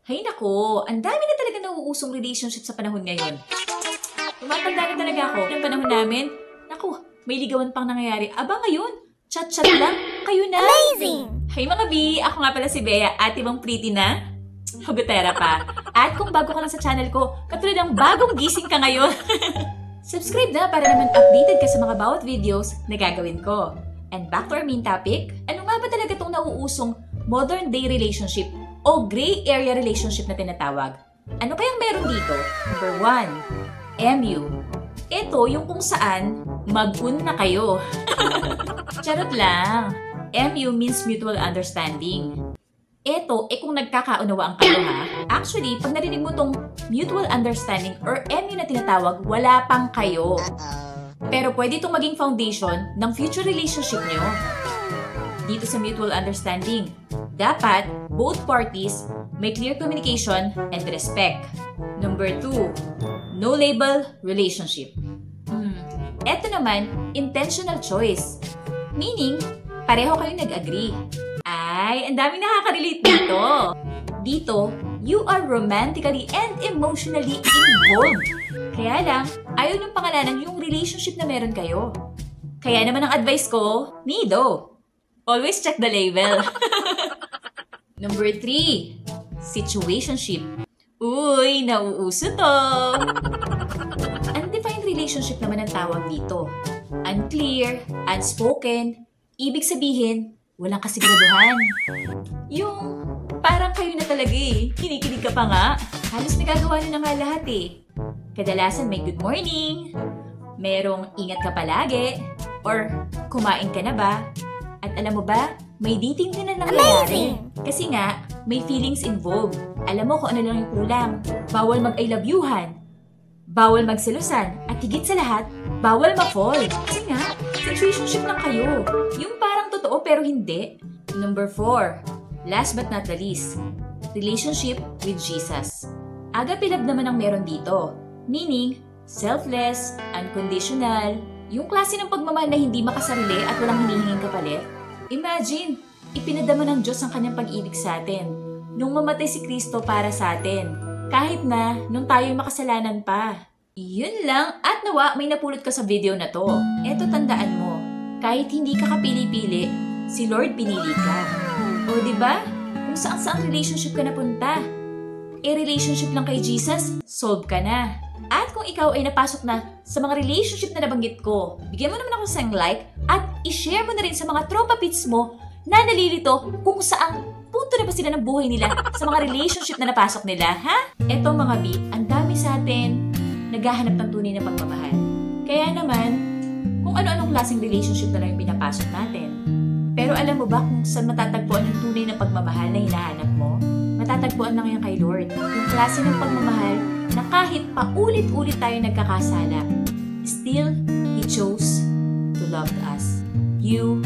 Hay nako, ang dami na talaga nauusong relationship sa panahon ngayon. Tumatanda na talaga ako. Ng panahon namin, naku, may ligawan pang nangyayari. Aba ngayon, chat-chat lang, kayo na. Amazing! Hey mga B, ako nga pala si Bea, ate mong pretty na. Hugutera pa. At kung bago ka lang sa channel ko, katulad ng bagong gising ka ngayon. Subscribe na para naman updated ka sa mga bawat videos na gagawin ko. And back to our main topic, ano nga ba talaga itong nauusong modern day relationship o gray area relationship na tinatawag? Ano kayang meron dito? Number 1, MU. Ito yung kung saan mag-un na kayo. Charot lang. MU means mutual understanding. Ito, kung nagkakaunawaan kayo ha. Actually, pag narinig mo tong mutual understanding or MU na tinatawag, wala pang kayo. Pero pwede itong maging foundation ng future relationship nyo. Dito sa mutual understanding, dapat both parties may clear communication and respect. Number 2, no label relationship. Ito naman, intentional choice. Meaning, pareho kayo nag-agree. Ay, ang daming nakaka-relate dito. Dito, you are romantically and emotionally involved. Kaya lang, ayaw ng pangalanan yung relationship na meron kayo. Kaya naman ang advice ko, nido. Always check the label. Number 3, situationship. Uy, nauuso to. Undefined relationship naman ang tawag dito. Unclear, unspoken, ibig sabihin, walang kasiguraduhan. Yung parang kayo na talaga kinikilig ka pa nga. Halos nagagawa nyo na nga lahat Kadalasan may good morning, merong ingat ka palagi, or kumain ka na ba? At alam mo ba, may dating din na nangyayari. Kasi nga, may feelings involved. Alam mo kung ano lang yung kulang. Bawal mag-I love youhan. Bawal magselusan. At higit sa lahat, bawal ma-fall. Kasi nga, situationship lang kayo. Yung parang totoo pero hindi. Number 4, last but not the least, relationship with Jesus. Agapilab naman ang meron dito. Meaning, selfless, unconditional, yung klase ng pagmamahal na hindi makasarili at walang hinihinging kapalit. Imagine, ipinadama ng Diyos ang kanyang pag-ibig sa atin nung mamatay si Kristo para sa atin. Kahit na nung tayo'y makasalanan pa. Yun lang at nawa may napulot ka sa video na to. Eto tandaan mo, kahit hindi ka kapili-pili, si Lord pinili ka. O diba? Kung saan-saang relationship ka napunta. Relationship lang kay Jesus, solve ka na. At kung ikaw ay napasok na sa mga relationship na nabanggit ko, bigyan mo naman ako sa like at i-share mo na rin sa mga tropa pits mo na nalilito kung saang punto na ba sila ng buhay nila sa mga relationship na napasok nila, ha? Eto mga B, ang dami sa atin naghahanap ng tunay na pagmamahal. Kaya naman, kung ano-anong klaseng relationship na lang yung pinapasok natin. Pero alam mo ba kung saan matatagpuan yung tunay na pagmamahal na hinahanap mo? Matatagpuan lang yan kay Lord. Yung klase ng pagmamahal na kahit paulit-ulit tayo nagkakasala, still, He chose to love us. You